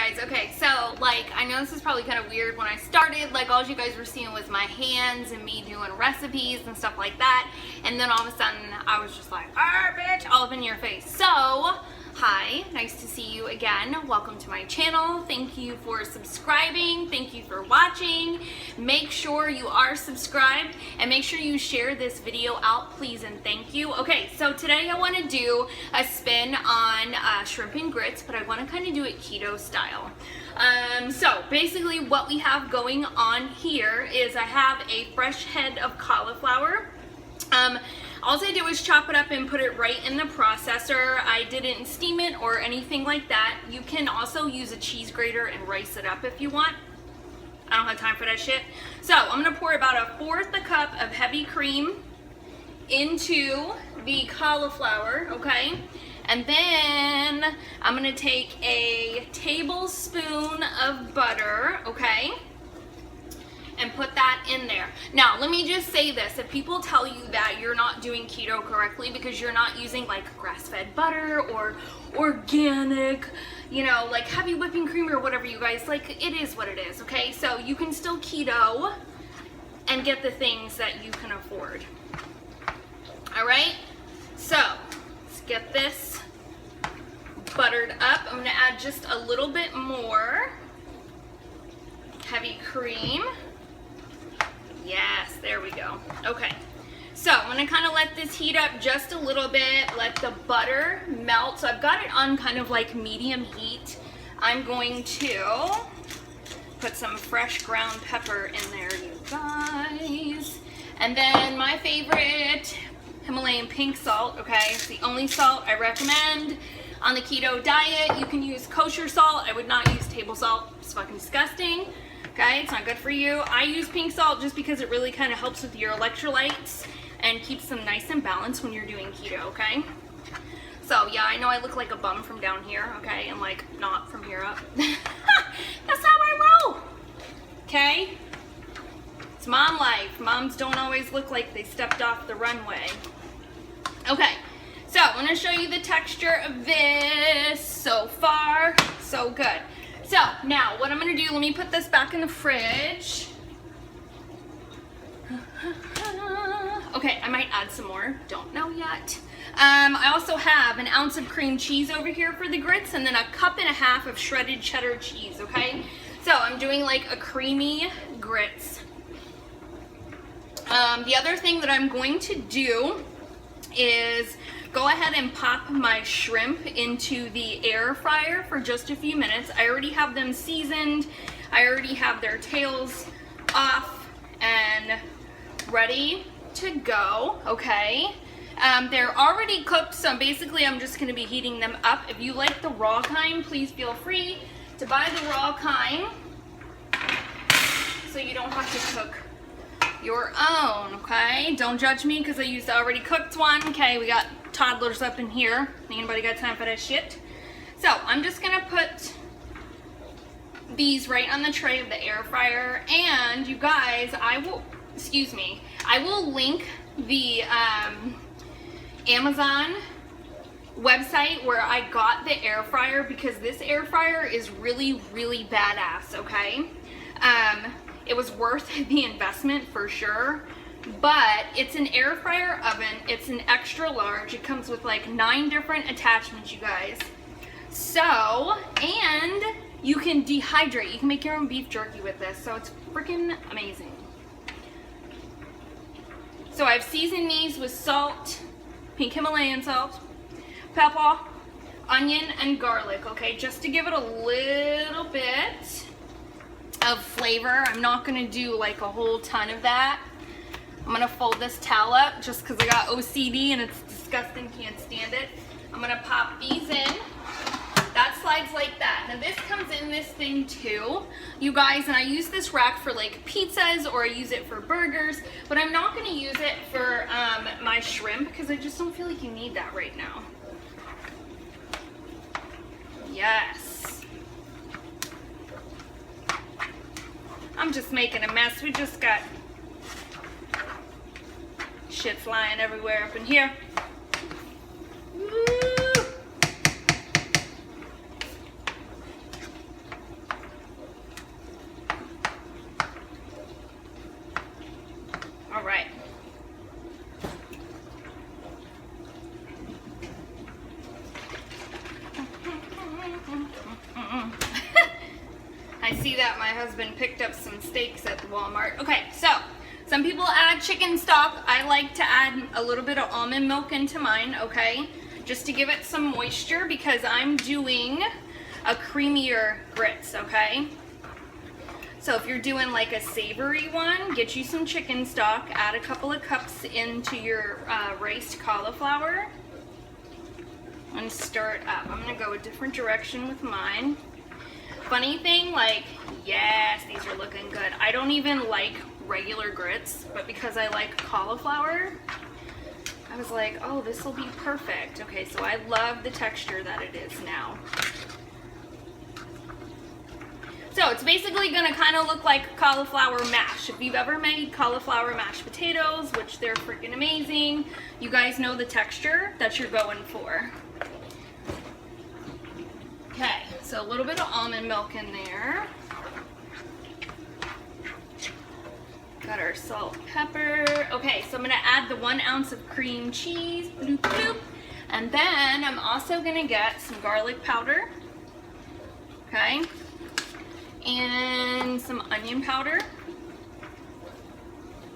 guys. Okay, so like I know this is probably kind of weird. When I started, like all you guys were seeing was my hands and me doing recipes and stuff like that, and then all of a sudden I was just like, ah, bitch, all up in your face. So hi, nice to see you again. Welcome to my channel. Thank you for subscribing. Thank you for watching. Make sure you are subscribed and make sure you share this video out, please and thank you. Okay, so today I want to do a spin on shrimp and grits, but I want to kind of do it keto style. So basically what we have going on here is I have a fresh head of cauliflower. All I did was chop it up and put it right in the processor. I didn't steam it or anything like that. You can also use a cheese grater and rice it up if you want. I don't have time for that shit. So I'm gonna pour about 1/4 cup of heavy cream into the cauliflower, okay? And then I'm gonna take a tablespoon of butter, okay? And put that in there. Now, let me just say this. If people tell you that you're not doing keto correctly because you're not using like grass-fed butter or organic, you know, like heavy whipping cream or whatever, you guys, like it is what it is, okay? So you can still keto and get the things that you can afford. All right? So, let's get this buttered up. I'm gonna add just a little bit more heavy cream. Yes, there we go. Okay, so I'm gonna kind of let this heat up just a little bit, let the butter melt. So I've got it on kind of like medium heat. I'm going to put some fresh ground pepper in there, you guys. And then my favorite Himalayan pink salt, okay? It's the only salt I recommend on the keto diet. You can use kosher salt. I would not use table salt. It's fucking disgusting. Okay, it's not good for you. I use pink salt just because it really kind of helps with your electrolytes and keeps them nice and balanced when you're doing keto, okay? So yeah, I know I look like a bum from down here, okay, and like not from here up. That's how I roll, okay? It's mom life. Moms don't always look like they stepped off the runway. Okay, so I'm gonna show you the texture of this. So far, so good. So now what I'm gonna do, let me put this back in the fridge. Okay, I might add some more, don't know yet. I also have 1 ounce of cream cheese over here for the grits and then 1.5 cups of shredded cheddar cheese, okay? So I'm doing like a creamy grits. The other thing that I'm going to do is go ahead and pop my shrimp into the air fryer for just a few minutes. I already have them seasoned. I already have their tails off and ready to go, okay? They're already cooked, so basically I'm just gonna be heating them up. If you like the raw kind, please feel free to buy the raw kind so you don't have to cook your own, okay? Don't judge me because I used the already cooked one. Okay, we got toddlers up in here. Anybody got time for that shit? So I'm just gonna put these right on the tray of the air fryer, and you guys, I will link the Amazon website where I got the air fryer because this air fryer is really, really badass, okay? It was worth the investment for sure, but it's an air fryer oven. It's an extra large. It comes with like 9 different attachments, you guys. So, and you can dehydrate. You can make your own beef jerky with this, so it's freaking amazing. So I've seasoned these with salt, pink Himalayan salt, pepper, onion, and garlic, okay, just to give it a little bit of flavor. I'm not gonna do like a whole ton of that. I'm gonna fold this towel up just because I got OCD and it's disgusting, can't stand it. I'm gonna pop these in. That slides like that. Now this comes in this thing too, you guys, and I use this rack for like pizzas or I use it for burgers, but I'm not gonna use it for my shrimp because I just don't feel like you need that right now. Yes. I'm just making a mess. We just got shit flying everywhere up in here. Woo. see that my husband picked up some steaks at the Walmart. Okay, so some people add chicken stock. I like to add a little bit of almond milk into mine, okay? Just to give it some moisture because I'm doing a creamier grits, okay? So if you're doing like a savory one, get you some chicken stock, add a couple of cups into your riced cauliflower, and stir it up. I'm gonna go a different direction with mine. Funny thing, like, yes, these are looking good. I don't even like regular grits, but because I like cauliflower, I was like, oh, this will be perfect. Okay, so I love the texture that it is now. So it's basically gonna kind of look like cauliflower mash. If you've ever made cauliflower mashed potatoes, which they're freaking amazing, you guys know the texture that you're going for. Okay, so a little bit of almond milk in there. Got our salt, pepper. Okay, so I'm gonna add the 1 ounce of cream cheese, bloop, bloop. And then I'm also gonna get some garlic powder, okay? And some onion powder.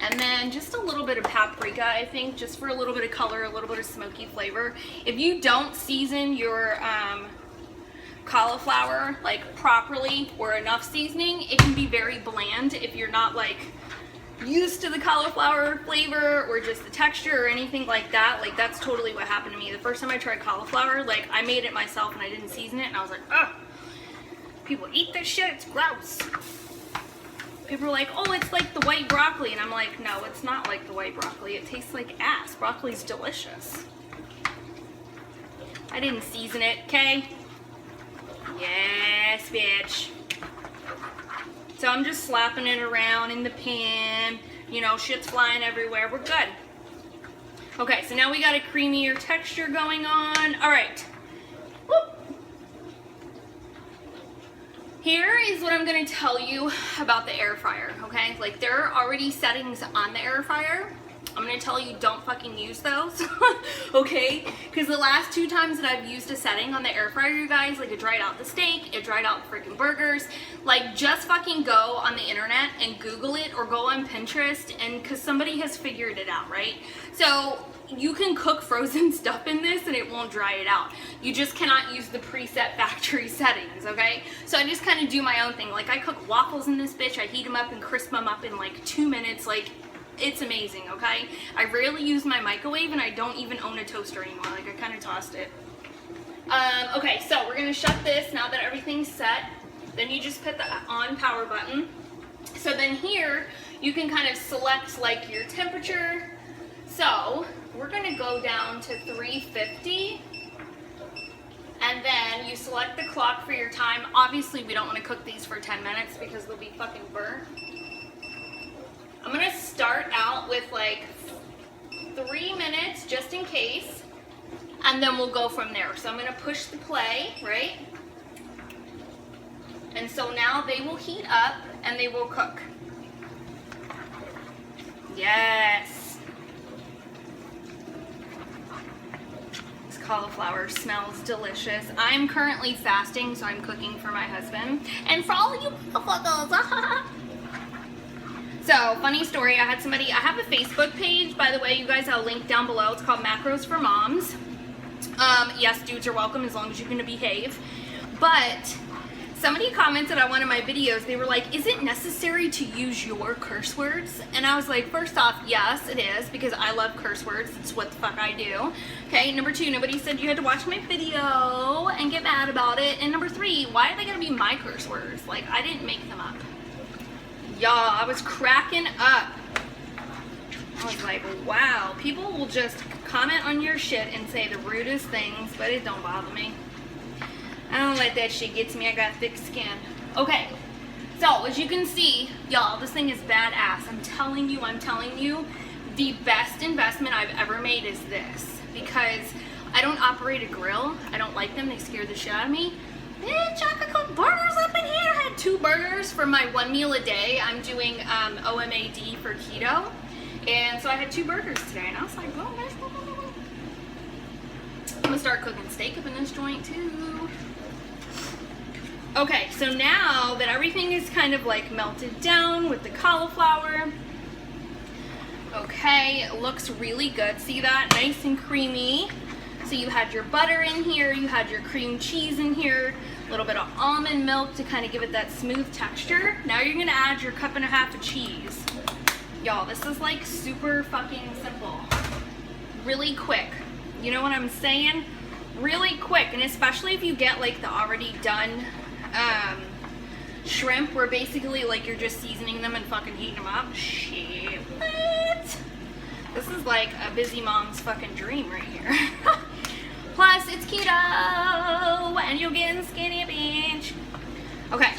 And then just a little bit of paprika, I think, just for a little bit of color, a little bit of smoky flavor. If you don't season your cauliflower like properly or enough seasoning, it can be very bland if you're not like used to the cauliflower flavor or just the texture or anything like that. Like that's totally what happened to me. The first time I tried cauliflower, like I made it myself and I didn't season it and I was like, oh, people eat this shit, it's gross. People are like, oh, it's like the white broccoli. And I'm like, no, it's not like the white broccoli. It tastes like ass. Broccoli's delicious. I didn't season it, okay? Yes, bitch. So I'm just slapping it around in the pan. You know, shit's flying everywhere. We're good. Okay, so now we got a creamier texture going on. All right. Whoop. Here is what I'm gonna tell you about the air fryer, okay? Like there are already settings on the air fryer. I'm gonna tell you don't fucking use those, okay? Because the last 2 times that I've used a setting on the air fryer, you guys, like it dried out the steak, it dried out the freaking burgers. Like just fucking go on the internet and Google it or go on Pinterest and because somebody has figured it out, right? So you can cook frozen stuff in this and it won't dry it out. You just cannot use the preset factory settings, okay? So I just kind of do my own thing. Like I cook waffles in this bitch, I heat them up and crisp them up in like 2 minutes. Like it's amazing, okay? I rarely use my microwave and I don't even own a toaster anymore. Like I kind of tossed it. Okay, so we're gonna shut this now that everything's set. Then you just put the on power button. So then here you can kind of select like your temperature. So we're gonna go down to 350 and then you select the clock for your time. Obviously we don't wanna cook these for 10 minutes because they'll be fucking burnt. I'm gonna start out with like 3 minutes just in case and then we'll go from there. So I'm gonna push the play, right? And so now they will heat up and they will cook. Yes. This cauliflower smells delicious. I'm currently fasting, so I'm cooking for my husband. And for all you motherfuckers, so, funny story, I have a Facebook page, by the way, you guys, I'll link down below. It's called Macros for Moms. Yes, dudes are welcome as long as you're gonna behave. But somebody commented on one of my videos, they were like, is it necessary to use your curse words? And I was like, first off, yes, it is, because I love curse words. It's what the fuck I do. Okay, number 2, nobody said you had to watch my video and get mad about it. And number 3, why are they gonna be my curse words? Like, I didn't make them up. Y'all, I was cracking up. I was like, wow, people will just comment on your shit and say the rudest things, but it don't bother me. I don't let that shit get to me. I got thick skin. Okay, so as you can see, y'all, this thing is badass. I'm telling you, the best investment I've ever made is this, because I don't operate a grill. I don't like them. They scare the shit out of me. Bitch, I could cook burgers up in here. I had 2 burgers for my 1 meal a day. I'm doing OMAD for keto. And so I had 2 burgers today. And I was like, oh, there's one. I'm going to start cooking steak up in this joint too. Okay, so now that everything is kind of like melted down with the cauliflower, okay, it looks really good. See that? Nice and creamy. So you had your butter in here, you had your cream cheese in here, a little bit of almond milk to kind of give it that smooth texture. Now you're gonna add your 1.5 cups of cheese. Y'all, this is like super fucking simple. Really quick. You know what I'm saying? Really quick, and especially if you get like the already done shrimp, where basically like you're just seasoning them and fucking heating them up. Shit, what? This is like a busy mom's fucking dream right here. Plus it's keto and you're getting skinny, bitch. Okay,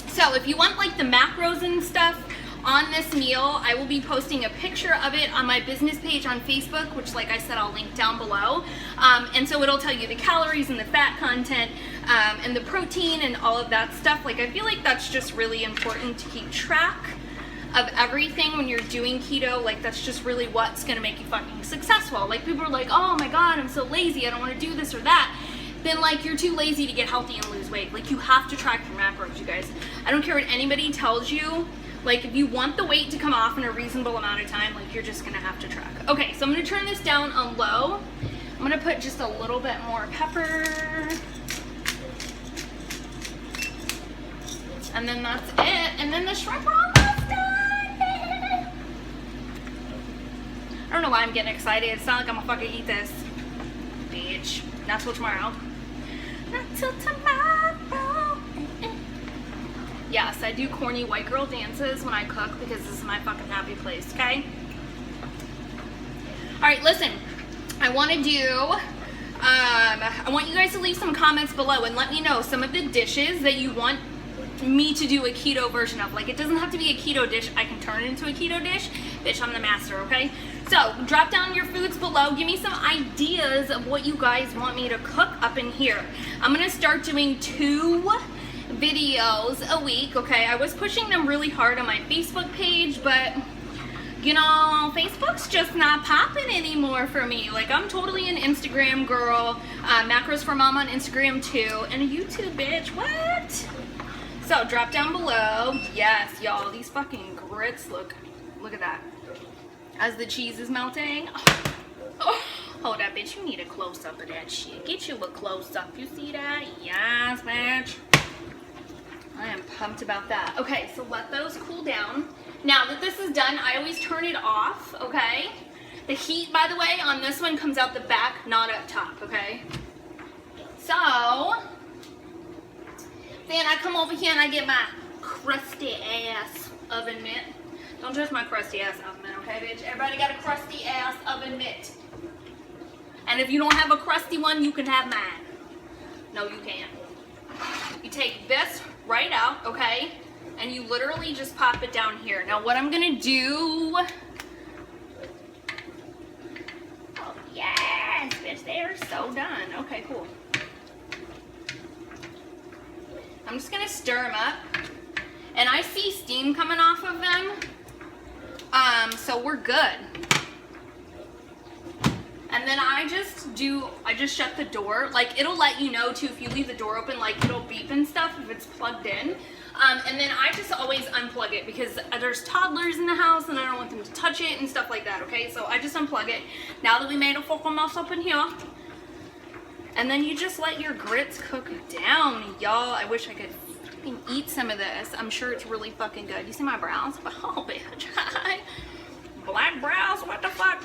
so if you want like the macros and stuff on this meal, I will be posting a picture of it on my business page on Facebook, which like I said, I'll link down below. And so it'll tell you the calories and the fat content and the protein and all of that stuff. Like I feel like that's just really important to keep track of everything when you're doing keto. Like that's just really what's gonna make you fucking successful. Like people are like, oh my God, I'm so lazy, I don't wanna do this or that. Then like you're too lazy to get healthy and lose weight. Like you have to track your macros, you guys. I don't care what anybody tells you. Like if you want the weight to come off in a reasonable amount of time, like you're just gonna have to track. Okay, so I'm gonna turn this down on low. I'm gonna put just a little bit more pepper. And then that's it. And then the shrimp are almost done. I don't know why I'm getting excited. It's not like I'm gonna fucking eat this. Bitch. Not till tomorrow. Not till tomorrow. Yes, I do corny white girl dances when I cook because this is my fucking happy place, okay? Alright, listen. I want to do, I want you guys to leave some comments below and let me know some of the dishes that you want me to do a keto version of. Like, it doesn't have to be a keto dish. I can turn it into a keto dish. Bitch, I'm the master, okay? So, drop down your foods below. Give me some ideas of what you guys want me to cook up in here. I'm going to start doing 2 videos a week, okay? I was pushing them really hard on my Facebook page, but you know, Facebook's just not popping anymore for me. Like, I'm totally an Instagram girl. Macros for Mom on Instagram too, and a YouTube bitch. What? So drop down below. Yes, y'all, these fucking grits look at that. As the cheese is melting. Oh, hold up, bitch, you need a close-up of that shit. Get you a close-up, you see that? Yes, bitch. I am pumped about that. Okay, so let those cool down. Now that this is done, I always turn it off, okay? The heat, by the way, on this one comes out the back, not up top, okay? So, then I come over here and I get my crusty ass oven mitt. Don't touch my crusty ass oven mitt, okay, bitch? Everybody got a crusty ass oven mitt. And if you don't have a crusty one, you can have mine. No, you can't. You take this right out, okay? And you literally just pop it down here. Now what I'm gonna do, oh yes, bitch, they are so done. Okay, cool. I'm just gonna stir them up. And I see steam coming off of them. So we're good. And then I just shut the door. Like, it'll let you know too if you leave the door open, like it'll beep and stuff if it's plugged in. And then I just always unplug it because there's toddlers in the house and I don't want them to touch it and stuff like that, okay? So I just unplug it. Now that we made a fucking mess up in here. And then you just let your grits cook down, y'all. I wish I could eat some of this. I'm sure it's really fucking good. You see my brows? Oh, bitch. Black brows? What the fuck?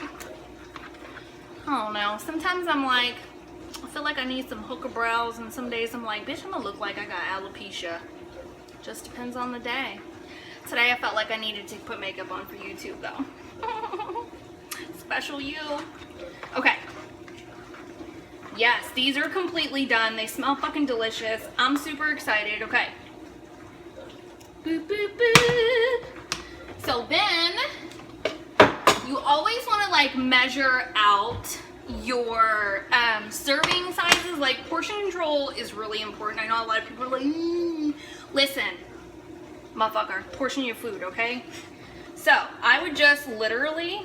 I don't know. Sometimes I'm like, I feel like I need some hooker brows, and some days I'm like, bitch, I'm gonna look like I got alopecia. Just depends on the day. Today I felt like I needed to put makeup on for YouTube though. Special you. Okay. Yes, these are completely done. They smell fucking delicious. I'm super excited. Okay. Boop, boop, boop. So then, you always want to like measure out your serving sizes. Like, portion control is really important. I know a lot of people are like, listen, motherfucker, portion your food, okay? So I would just literally,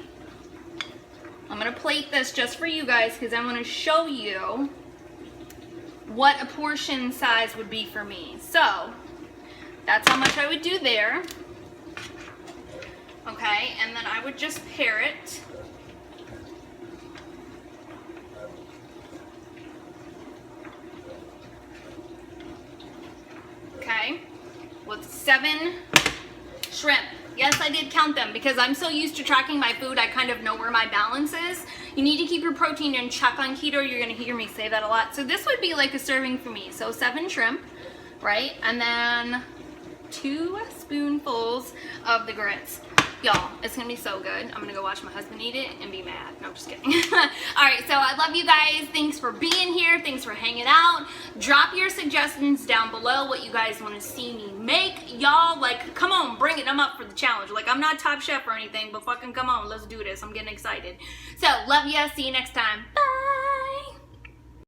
I'm gonna plate this just for you guys because I'm gonna show you what a portion size would be for me. So that's how much I would do there. Okay, and then I would just pair it. Okay, with 7 shrimp. Yes, I did count them because I'm so used to tracking my food, I kind of know where my balance is. You need to keep your protein in check on keto. You're gonna hear me say that a lot. So this would be like a serving for me. So 7 shrimp, right? And then 2 spoonfuls of the grits. Y'all, it's gonna be so good. I'm gonna go watch my husband eat it and be mad. No, I'm just kidding. All right, so I love you guys. Thanks for being here. Thanks for hanging out. Drop your suggestions down below, what you guys wanna see me make. Y'all, like, come on, bring it. I'm up for the challenge. Like, I'm not Top Chef or anything, but fucking come on, let's do this. I'm getting excited. So, love ya. See you next time. Bye.